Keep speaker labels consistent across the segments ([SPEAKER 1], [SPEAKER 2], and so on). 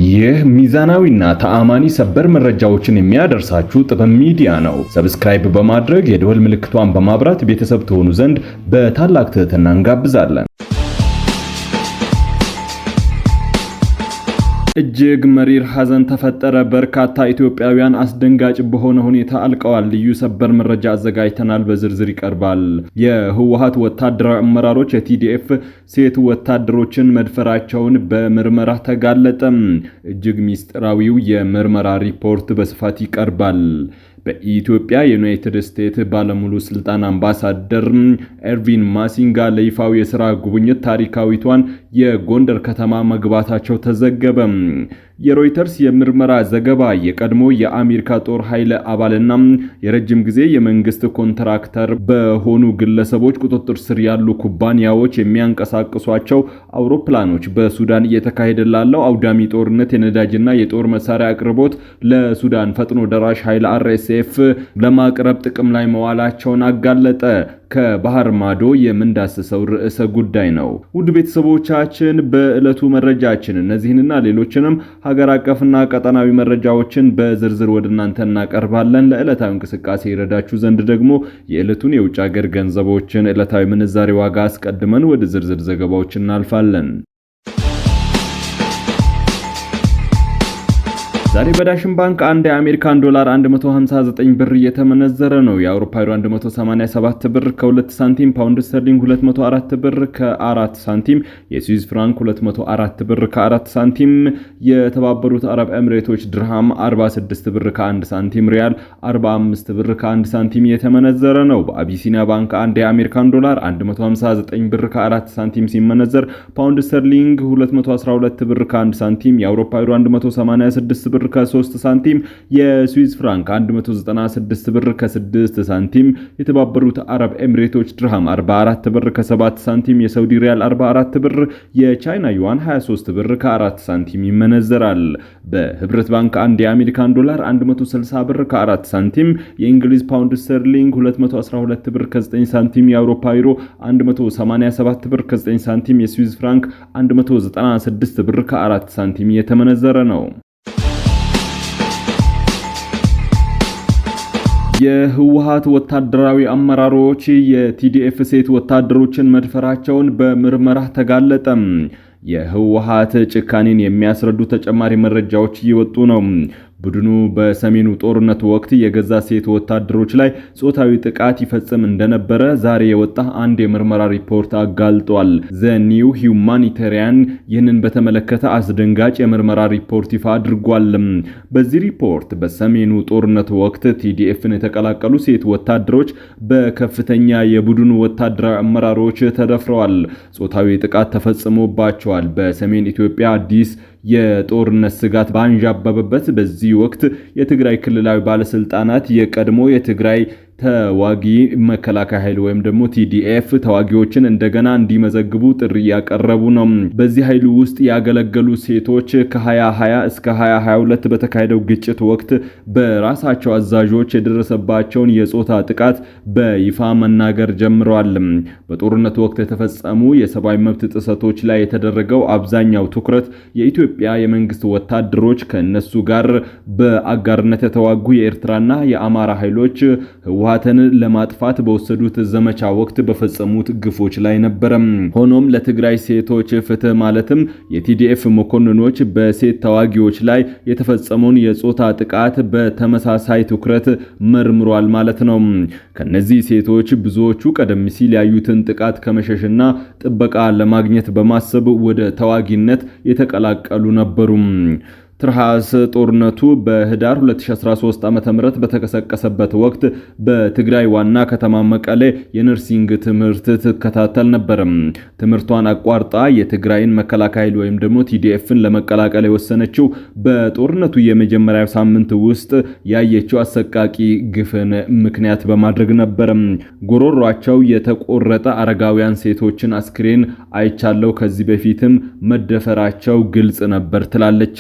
[SPEAKER 1] ይህ ሚዛናዊና ተአማኒ ሰበር መረጃዎችን የሚያደርሳችሁ ጥበብ ሚዲያ ነው። ሰብስክራይብ በማድረግ የደወል ምልክቷን በማብራት ቤተሰብ ትሆኑ ዘንድ በታላቅ ትህትና እንጋብዛለን። እጅግ መሪር ሐዘን ተፈጠረ። በርካታ ኢትዮጵያውያን አስደንጋጭ በሆነ ሁኔታ አልቀዋል። ልዩ ሰበር መረጃ አዘጋጅተናል፣ በዝርዝር ይቀርባል። የህወሓት ወታደራዊ አመራሮች የቲዲኤፍ ሴት ወታደሮችን መድፈራቸውን በምርመራ ተጋለጠ። እጅግ ሚስጥራዊው የምርመራ ሪፖርት በስፋት ይቀርባል። በኢትዮጵያ የዩናይትድ ስቴትስ ባለሙሉ ስልጣን አምባሳደር ኤርቪን ማሲንጋ ለይፋዊ የሥራ ጉብኝት ታሪካዊቷን የጎንደር ከተማ መግባታቸው ተዘገበ። የሮይተርስ የምርመራ ዘገባ የቀድሞ የአሜሪካ ጦር ኃይል አባልና የረጅም ጊዜ የመንግስት ኮንትራክተር በሆኑ ግለሰቦች ቁጥጥር ስር ያሉ ኩባንያዎች የሚያንቀሳቅሷቸው አውሮፕላኖች በሱዳን እየተካሄደ ላለው አውዳሚ ጦርነት የነዳጅና የጦር መሳሪያ አቅርቦት ለሱዳን ፈጥኖ ደራሽ ኃይል RSF ለማቅረብ ጥቅም ላይ መዋላቸውን አጋለጠ። ከባህር ማዶ የምንዳስሰው ርዕሰ ጉዳይ ነው። ውድ ቤተሰቦቻችን በዕለቱ መረጃችን እነዚህንና ሌሎችንም ሀገር አቀፍና ቀጠናዊ መረጃዎችን በዝርዝር ወደ እናንተ እናቀርባለን። ለዕለታዊ እንቅስቃሴ ይረዳችሁ ዘንድ ደግሞ የዕለቱን የውጭ ሀገር ገንዘቦችን ዕለታዊ ምንዛሬ ዋጋ አስቀድመን ወደ ዝርዝር ዘገባዎች እናልፋለን። ዛሬ በዳሽን ባንክ አንድ የአሜሪካን ዶላር 159 ብር እየተመነዘረ ነው። የአውሮፓ ዩሮ 187 ብር ከ2 ሳንቲም፣ ፓውንድ ስተርሊንግ 204 ብር ከ4 ሳንቲም፣ የስዊዝ ፍራንክ 204 ብር ከ4 ሳንቲም፣ የተባበሩት አረብ ኤሚሬቶች ድርሃም 46 ብር ከ1 ሳንቲም፣ ሪያል 45 ብር ከ1 ሳንቲም እየተመነዘረ ነው። በአቢሲኒያ ባንክ አንድ የአሜሪካን ዶላር 159 ብር ከ4 ሳንቲም ሲመነዘር፣ ፓውንድ ስተርሊንግ 212 ብር ከ1 ሳንቲም፣ የአውሮፓ ዩሮ 186 ብር ከ3 ሳንቲም፣ የስዊዝ ፍራንክ 196 ብር ከ6 ሳንቲም፣ የተባበሩት አረብ ኤሚሬቶች ድርሃም 44 ብር ከ7 ሳንቲም፣ የሳውዲ ሪያል 44 ብር፣ የቻይና ዩዋን 23 ብር ከ4 ሳንቲም ይመነዘራል። በህብረት ባንክ አንድ የአሜሪካን ዶላር 160 ብር ከ4 ሳንቲም፣ የእንግሊዝ ፓውንድ ስተርሊንግ 212 ብር ከ9 ሳንቲም፣ የአውሮፓ ዩሮ 187 ብር ከ9 ሳንቲም፣ የስዊዝ ፍራንክ 196 ብር ከ4 ሳንቲም የተመነዘረ ነው። የህወሓት ወታደራዊ አመራሮች የቲዲኤፍ ሴት ወታደሮችን መድፈራቸውን በምርመራ ተጋለጠ። የህወሓት ጭካኔን የሚያስረዱ ተጨማሪ መረጃዎች እየወጡ ነው። ቡድኑ በሰሜኑ ጦርነት ወቅት የገዛ ሴት ወታደሮች ላይ ጾታዊ ጥቃት ይፈጽም እንደነበረ ዛሬ የወጣ አንድ የምርመራ ሪፖርት አጋልጧል። ዘ ኒው ሂውማኒታሪያን ይህንን በተመለከተ አስደንጋጭ የምርመራ ሪፖርት ይፋ አድርጓል። በዚህ ሪፖርት በሰሜኑ ጦርነት ወቅት ቲዲኤፍን የተቀላቀሉ ሴት ወታደሮች በከፍተኛ የቡድኑ ወታደራዊ አመራሮች ተደፍረዋል፣ ጾታዊ ጥቃት ተፈጽሞባቸዋል። በሰሜን ኢትዮጵያ አዲስ የጦርነት ስጋት ባንዣበበበት በዚህ ወቅት የትግራይ ክልላዊ ባለስልጣናት የቀድሞ የትግራይ ተዋጊ መከላከያ ኃይል ወይም ደግሞ ቲዲኤፍ ተዋጊዎችን እንደገና እንዲመዘግቡ ጥሪ ያቀረቡ ነው። በዚህ ኃይል ውስጥ ያገለገሉ ሴቶች ከ2020 እስከ 2022 በተካሄደው ግጭት ወቅት በራሳቸው አዛዦች የደረሰባቸውን የጾታ ጥቃት በይፋ መናገር ጀምረዋል። በጦርነቱ ወቅት የተፈጸሙ የሰብአዊ መብት ጥሰቶች ላይ የተደረገው አብዛኛው ትኩረት የኢትዮጵያ የመንግስት ወታደሮች ከነሱ ጋር በአጋርነት የተዋጉ የኤርትራና የአማራ ኃይሎች ህወሓትን ለማጥፋት በወሰዱት ዘመቻ ወቅት በፈጸሙት ግፎች ላይ ነበር። ሆኖም ለትግራይ ሴቶች ፍትህ ማለትም የቲዲኤፍ መኮንኖች በሴት ተዋጊዎች ላይ የተፈጸመውን የጾታ ጥቃት በተመሳሳይ ትኩረት መርምሯል ማለት ነው። ከነዚህ ሴቶች ብዙዎቹ ቀደም ሲል ያዩትን ጥቃት ከመሸሽና ጥበቃ ለማግኘት በማሰብ ወደ ተዋጊነት የተቀላቀሉ ነበሩ። ትርሃስ ጦርነቱ በህዳር 2013 ዓ.ም በተቀሰቀሰበት ወቅት በትግራይ ዋና ከተማ መቀሌ የነርሲንግ ትምህርት ትከታተል ነበር። ትምህርቷን አቋርጣ የትግራይን መከላከያ ኃይል ወይም ደግሞ ቲዲኤፍን ለመቀላቀል የወሰነችው በጦርነቱ የመጀመሪያ ሳምንት ውስጥ ያየችው አሰቃቂ ግፍን ምክንያት በማድረግ ነበር። ጎሮሯቸው የተቆረጠ አረጋውያን ሴቶችን አስክሬን አይቻለው፣ ከዚህ በፊትም መደፈራቸው ግልጽ ነበር ትላለች።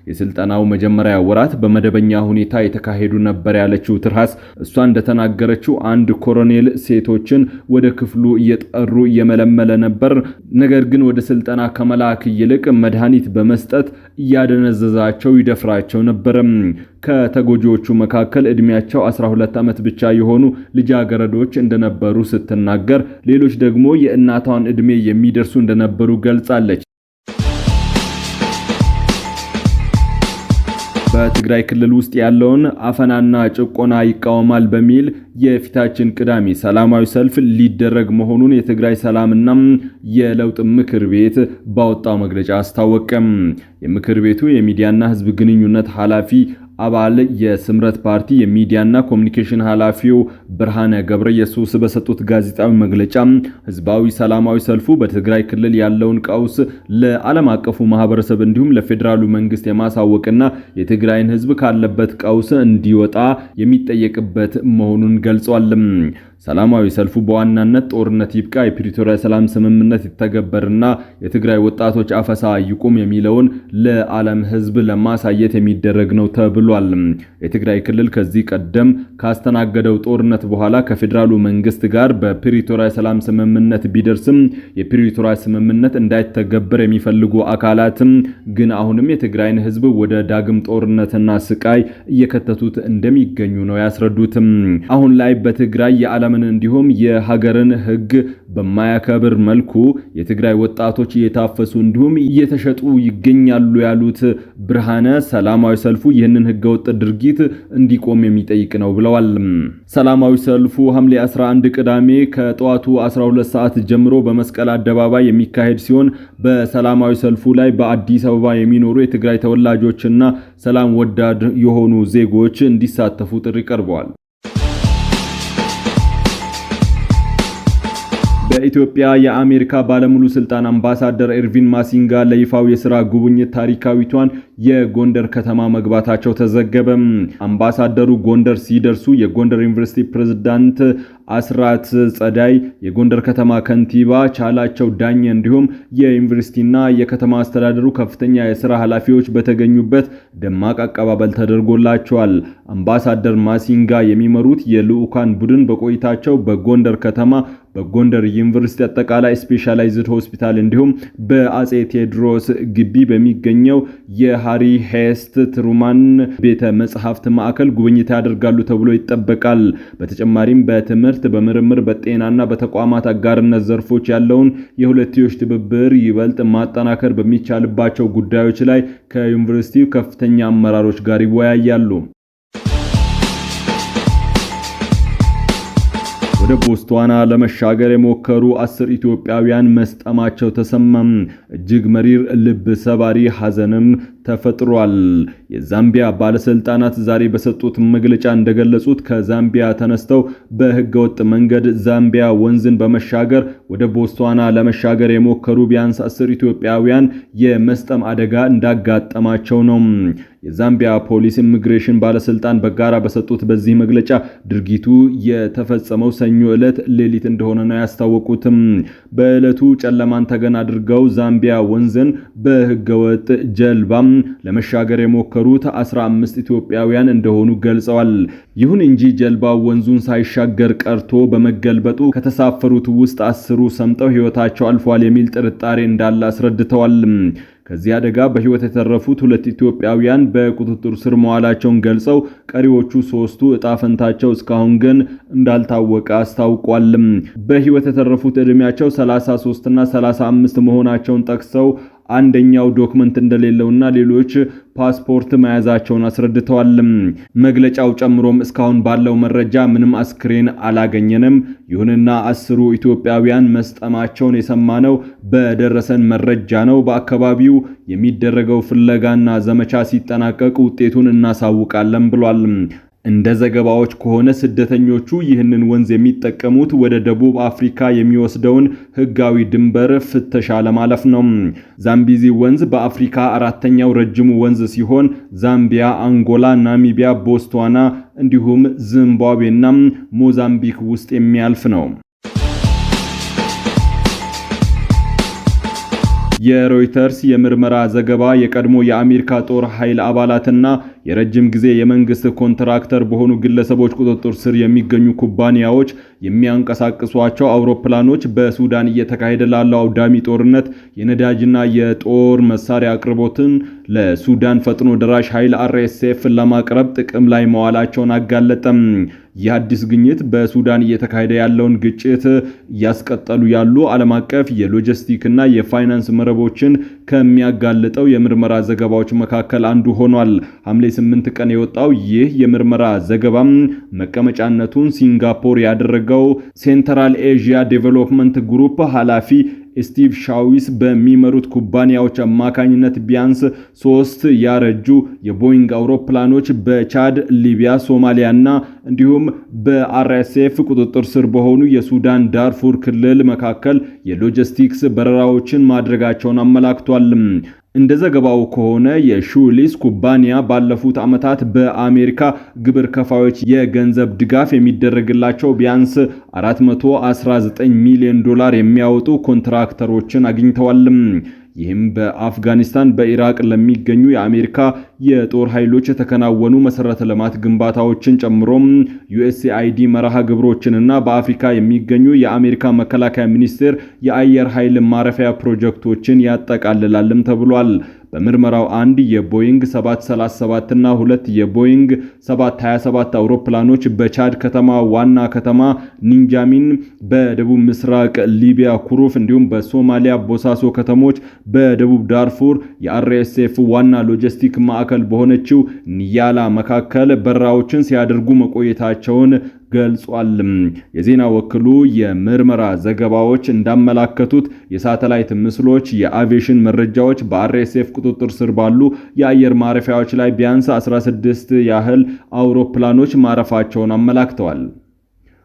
[SPEAKER 1] የስልጠናው መጀመሪያ ወራት በመደበኛ ሁኔታ የተካሄዱ ነበር ያለችው ትርሃስ እሷ እንደተናገረችው አንድ ኮሎኔል ሴቶችን ወደ ክፍሉ እየጠሩ እየመለመለ ነበር። ነገር ግን ወደ ስልጠና ከመላክ ይልቅ መድኃኒት በመስጠት እያደነዘዛቸው ይደፍራቸው ነበር። ከተጎጂዎቹ መካከል እድሜያቸው 12 ዓመት ብቻ የሆኑ ልጃገረዶች እንደነበሩ ስትናገር፣ ሌሎች ደግሞ የእናቷን እድሜ የሚደርሱ እንደነበሩ ገልጻለች። በትግራይ ክልል ውስጥ ያለውን አፈናና ጭቆና ይቃወማል በሚል የፊታችን ቅዳሜ ሰላማዊ ሰልፍ ሊደረግ መሆኑን የትግራይ ሰላምና የለውጥ ምክር ቤት ባወጣው መግለጫ አስታወቀም። የምክር ቤቱ የሚዲያና ሕዝብ ግንኙነት ኃላፊ አባል የስምረት ፓርቲ የሚዲያና ኮሙኒኬሽን ኃላፊው ብርሃነ ገብረየሱስ በሰጡት ጋዜጣዊ መግለጫ ህዝባዊ ሰላማዊ ሰልፉ በትግራይ ክልል ያለውን ቀውስ ለዓለም አቀፉ ማህበረሰብ እንዲሁም ለፌዴራሉ መንግስት የማሳወቅና የትግራይን ህዝብ ካለበት ቀውስ እንዲወጣ የሚጠየቅበት መሆኑን ገልጿል። ሰላማዊ ሰልፉ በዋናነት ጦርነት ይብቃ፣ የፕሪቶሪያ ሰላም ስምምነት ይተገበርና የትግራይ ወጣቶች አፈሳ ይቁም የሚለውን ለዓለም ህዝብ ለማሳየት የሚደረግ ነው ተብሏል። የትግራይ ክልል ከዚህ ቀደም ካስተናገደው ጦርነት በኋላ ከፌዴራሉ መንግስት ጋር በፕሪቶሪያ ሰላም ስምምነት ቢደርስም የፕሪቶሪያ ስምምነት እንዳይተገበር የሚፈልጉ አካላትም ግን አሁንም የትግራይን ህዝብ ወደ ዳግም ጦርነትና ስቃይ እየከተቱት እንደሚገኙ ነው ያስረዱት። አሁን ላይ በትግራይ የዓለም እንዲሁም የሀገርን ህግ በማያከብር መልኩ የትግራይ ወጣቶች እየታፈሱ እንዲሁም እየተሸጡ ይገኛሉ ያሉት ብርሃነ ሰላማዊ ሰልፉ ይህንን ህገወጥ ድርጊት እንዲቆም የሚጠይቅ ነው ብለዋል። ሰላማዊ ሰልፉ ሐምሌ 11 ቅዳሜ ከጠዋቱ 12 ሰዓት ጀምሮ በመስቀል አደባባይ የሚካሄድ ሲሆን በሰላማዊ ሰልፉ ላይ በአዲስ አበባ የሚኖሩ የትግራይ ተወላጆችና ሰላም ወዳድ የሆኑ ዜጎች እንዲሳተፉ ጥሪ ቀርበዋል። በኢትዮጵያ የአሜሪካ ባለሙሉ ስልጣን አምባሳደር ኤርቪን ማሲንጋ ለይፋው የሥራ ጉብኝት ታሪካዊቷን የጎንደር ከተማ መግባታቸው ተዘገበ። አምባሳደሩ ጎንደር ሲደርሱ የጎንደር ዩኒቨርሲቲ ፕሬዝዳንት አስራት ጸዳይ፣ የጎንደር ከተማ ከንቲባ ቻላቸው ዳኘ እንዲሁም የዩኒቨርሲቲና የከተማ አስተዳደሩ ከፍተኛ የሥራ ኃላፊዎች በተገኙበት ደማቅ አቀባበል ተደርጎላቸዋል። አምባሳደር ማሲንጋ የሚመሩት የልዑካን ቡድን በቆይታቸው በጎንደር ከተማ በጎንደር ዩኒቨርሲቲ አጠቃላይ ስፔሻላይዝድ ሆስፒታል እንዲሁም በአጼ ቴዎድሮስ ግቢ በሚገኘው የሃሪ ሄስት ትሩማን ቤተ መጻሕፍት ማዕከል ጉብኝት ያደርጋሉ ተብሎ ይጠበቃል። በተጨማሪም በትምህርት፣ በምርምር፣ በጤናና በተቋማት አጋርነት ዘርፎች ያለውን የሁለትዮሽ ትብብር ይበልጥ ማጠናከር በሚቻልባቸው ጉዳዮች ላይ ከዩኒቨርሲቲው ከፍተኛ አመራሮች ጋር ይወያያሉ። ወደ ቦትስዋና ለመሻገር የሞከሩ 10 ኢትዮጵያውያን መስጠማቸው ተሰማም። እጅግ መሪር ልብ ሰባሪ ሐዘንም ተፈጥሯል። የዛምቢያ ባለስልጣናት ዛሬ በሰጡት መግለጫ እንደገለጹት ከዛምቢያ ተነስተው በህገወጥ መንገድ ዛምቢያ ወንዝን በመሻገር ወደ ቦትስዋና ለመሻገር የሞከሩ ቢያንስ 10 ኢትዮጵያውያን የመስጠም አደጋ እንዳጋጠማቸው ነው። የዛምቢያ ፖሊስ ኢሚግሬሽን ባለስልጣን በጋራ በሰጡት በዚህ መግለጫ ድርጊቱ የተፈጸመው ሰኞ ዕለት ሌሊት እንደሆነ ነው ያስታወቁትም። በዕለቱ ጨለማን ተገን አድርገው ዛምቢያ ወንዝን በህገወጥ ጀልባም ለመሻገር የሞከሩት 15 ኢትዮጵያውያን እንደሆኑ ገልጸዋል። ይሁን እንጂ ጀልባው ወንዙን ሳይሻገር ቀርቶ በመገልበጡ ከተሳፈሩት ውስጥ 10 ሰምጠው ህይወታቸው አልፏል የሚል ጥርጣሬ እንዳለ አስረድተዋል። ከዚህ አደጋ በህይወት የተረፉት 2 ኢትዮጵያውያን በቁጥጥር ስር መዋላቸውን ገልጸው ቀሪዎቹ 3ቱ ዕጣ ፈንታቸው እስካሁን ግን እንዳልታወቀ አስታውቋል። በህይወት የተረፉት ዕድሜያቸው 33 እና 35 መሆናቸውን ጠቅሰው አንደኛው ዶክመንት እንደሌለውና ሌሎች ፓስፖርት መያዛቸውን አስረድተዋል። መግለጫው ጨምሮም እስካሁን ባለው መረጃ ምንም አስክሬን አላገኘንም። ይሁንና 10 ኢትዮጵያውያን መስጠማቸውን የሰማነው በደረሰን መረጃ ነው። በአካባቢው የሚደረገው ፍለጋና ዘመቻ ሲጠናቀቅ ውጤቱን እናሳውቃለን ብሏል። እንደ ዘገባዎች ከሆነ ስደተኞቹ ይህንን ወንዝ የሚጠቀሙት ወደ ደቡብ አፍሪካ የሚወስደውን ህጋዊ ድንበር ፍተሻ ለማለፍ ነው። ዛምቢዚ ወንዝ በአፍሪካ 4ኛው ረጅሙ ወንዝ ሲሆን ዛምቢያ፣ አንጎላ፣ ናሚቢያ፣ ቦትስዋና እንዲሁም ዚምባብዌና ሞዛምቢክ ውስጥ የሚያልፍ ነው። የሮይተርስ የምርመራ ዘገባ የቀድሞ የአሜሪካ ጦር ኃይል አባላትና የረጅም ጊዜ የመንግስት ኮንትራክተር በሆኑ ግለሰቦች ቁጥጥር ስር የሚገኙ ኩባንያዎች የሚያንቀሳቅሷቸው አውሮፕላኖች በሱዳን እየተካሄደ ላለው አውዳሚ ጦርነት የነዳጅና የጦር መሳሪያ አቅርቦትን ለሱዳን ፈጥኖ ደራሽ ኃይል RSF ለማቅረብ ጥቅም ላይ መዋላቸውን አጋለጠም። የአዲስ ግኝት በሱዳን እየተካሄደ ያለውን ግጭት እያስቀጠሉ ያሉ ዓለም አቀፍ የሎጂስቲክና የፋይናንስ መረቦችን ከሚያጋልጠው የምርመራ ዘገባዎች መካከል አንዱ ሆኗል። ሐምሌ 8 ቀን የወጣው ይህ የምርመራ ዘገባም መቀመጫነቱን ሲንጋፖር ያደረገው ሴንትራል ኤዥያ ዴቨሎፕመንት ግሩፕ ኃላፊ ስቲቭ ሻዊስ በሚመሩት ኩባንያዎች አማካኝነት ቢያንስ 3 ያረጁ የቦይንግ አውሮፕላኖች በቻድ፣ ሊቢያ፣ ሶማሊያና እንዲሁም በRSF ቁጥጥር ስር በሆኑ የሱዳን ዳርፉር ክልል መካከል የሎጂስቲክስ በረራዎችን ማድረጋቸውን አመላክቷል። እንደ ዘገባው ከሆነ የሹሊስ ኩባንያ ባለፉት ዓመታት በአሜሪካ ግብር ከፋዮች የገንዘብ ድጋፍ የሚደረግላቸው ቢያንስ $419 ሚሊዮን የሚያወጡ ኮንትራክተሮችን አግኝተዋል። ይህም በአፍጋኒስታን በኢራቅ ለሚገኙ የአሜሪካ የጦር ኃይሎች የተከናወኑ መሰረተ ልማት ግንባታዎችን ጨምሮም USAID መርሃ ግብሮችንና በአፍሪካ የሚገኙ የአሜሪካ መከላከያ ሚኒስቴር የአየር ኃይል ማረፊያ ፕሮጀክቶችን ያጠቃልላልም ተብሏል። በምርመራው አንድ የቦይንግ 737 እና 2 የቦይንግ 727 አውሮፕላኖች በቻድ ከተማ ዋና ከተማ ኒንጃሚን፣ በደቡብ ምስራቅ ሊቢያ ኩሩፍ እንዲሁም በሶማሊያ ቦሳሶ ከተሞች በደቡብ ዳርፉር የRSF ዋና ሎጂስቲክ ማዕከል በሆነችው ኒያላ መካከል በረራዎችን ሲያደርጉ መቆየታቸውን ገልጿል። የዜና ወኪሉ የምርመራ ዘገባዎች እንዳመላከቱት የሳተላይት ምስሎች፣ የአቪዬሽን መረጃዎች በRSF ቁጥጥር ስር ባሉ የአየር ማረፊያዎች ላይ ቢያንስ 16 ያህል አውሮፕላኖች ማረፋቸውን አመላክተዋል።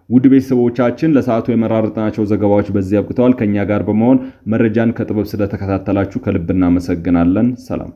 [SPEAKER 1] ውድ ቤተሰቦቻችን ለሰዓቱ የመራረጥናቸው ዘገባዎች በዚህ አብቅተዋል። ከኛ ጋር በመሆን መረጃን ከጥበብ ስለተከታተላችሁ ከልብ እናመሰግናለን። ሰላም።